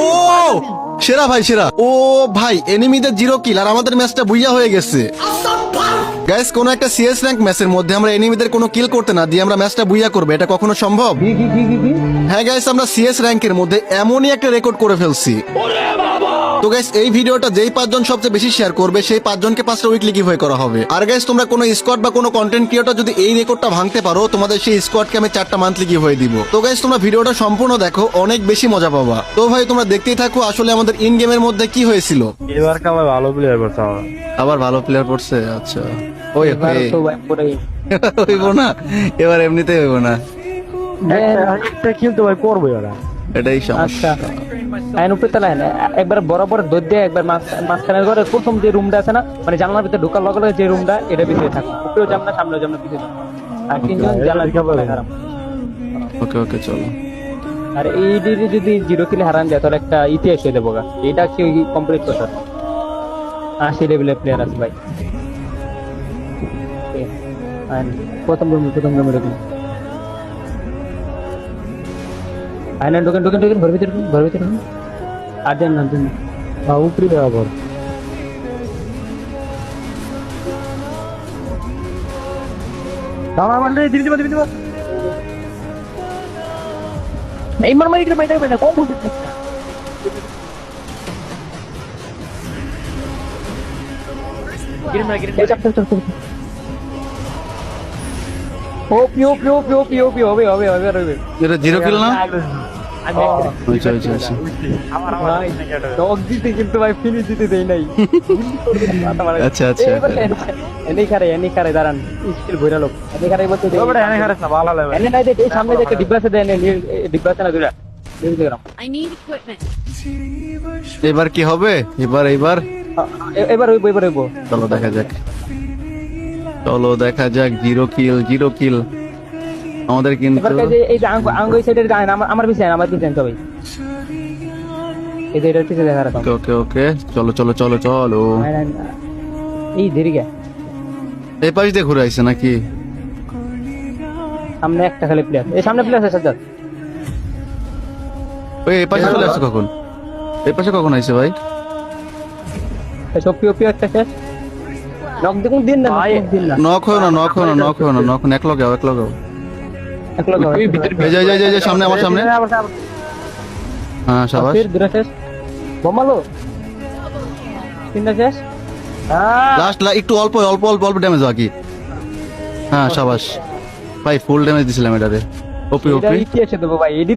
ও সেরা ভাই সেরা। ও ভাই এনিমিদের 0 কিল আর আমাদের ম্যাচটা বুইয়া হয়ে গেছে। গাইস কোন একটা সিএস র্যাঙ্ক ম্যাচের মধ্যে আমরা এনিমিদের কোনো কিল করতে না দিয়ে আমরা ম্যাচটা বুইয়া করবে, এটা কখনো সম্ভব? হ্যাঁ গাইস, আমরা সিএস র্যাঙ্কের মধ্যে এমনই একটা রেকর্ড করে ফেলছি। তো গাইস এই ভিডিওটা যেই 5 জন সবচেয়ে বেশি শেয়ার করবে সেই 5 জনকে 5টা উইকলি গিভওয়ে করা হবে। আর গাইস তোমরা কোনো স্কোয়াড বা কোনো কন্টেন্ট ক্রিয়েটর যদি এই রেকর্ডটা ভাঙতে পারো, তোমাদের সেই স্কোয়াডকে আমি 4টা মান্থলি গিভওয়ে দিব। তো গাইস তোমরা ভিডিওটা সম্পূর্ণ দেখো, অনেক বেশি মজা পাবা। তো ভাই তোমরা দেখতেই থাকো আসলে আমাদের ইন গেমের মধ্যে কি হয়েছিল। এবার কে আমার ভালো প্লেয়ার করতে হবে। আবার ভালো প্লেয়ার পড়ছে, আচ্ছা ওই হইব না, এবার এমনিতেই হইব না, একটা কিল তো ভাই করবো এরা। এটাই সমস্যা। আইন উপরে তালা একবার বরাবর দৌড় দিয়ে একবার মাঝখানের ঘরে প্রথম যে রুমটা আছে না, মানে জানলার ভিতরে ঢোকার লগে লগে যে রুমটা, এটা ভিতরে থাকো, উপরেও যাম না সামনেও যাম না, পিছিয়ে যাম। আর 3 জন জানলার ভিতরে হারাম। ওকে ওকে চলো। আর এই যদি 0 কিলে হারান যায় তাহলে একটা ইতিহাস হয়ে যাবো গা। এটা কি কমপ্লিট করতে 80 লেভেলের প্লেয়ার আছে ভাই। প্রথম রুমে ঢুকুন। আয়না ঢুকেন ঘর ভিতরে ঢুকুন। আর দেন না উপরে দেওয়া পর এই মারমারি করে বাইরে বাইরে কম বলতে ও পিও হবে এটা 0 কিল না? আচ্ছা আচ্ছা আচ্ছা। ডগ দিতে কিন্তু ভাই ফিনিশ দিতে দেই নাই। আচ্ছা আচ্ছা এনে খারে দাঁড়ান, স্কিল ভইরা লোক এনে খারে বলতে দে। এনে খারাপ না ভালো লাগে। এনে নাই দে, এই সামনে দেখে ডিব্বাসে দেন, ডিব্বাসে না দুরা দেখলাম। I need equipment. এবার কি হবে? এবার এবার হইবো চলো দেখা যাক, 0 কিল আমাদের কিন্তু। এবার এই যে আঙ্গ এই সাইডের গায় আমার পিছনে সবাই এই যে এটার পিছনে দেখা রাখো। ওকে ওকে চলো এই দেরি গে এই পাশ দিয়ে ঘুরে আইছে নাকি? সামনে একটা খালি প্লেয়ার, এই সামনে প্লেয়ার আছে সাজ্জাদ। ওই এই পাশে চলে আসছে কখন? এই পাশে কখন আইছে ভাই? সব পিও একটা শেষ নক দেখুন দিন না। নক হয় না এক লগাও এক লোক এই যে সামনে আমার সামনে। হ্যাঁ শাবাশ, ফির দুরা শেষ বোমালো তিনটা শেষ। লাস্ট একটু অল্প ড্যামেজ বাকি। হ্যাঁ শাবাশ ভাই, ফুল ড্যামেজ দিছিলাম এটারে। ওপি এটা ইতিহাসে দেবো ভাই, এডি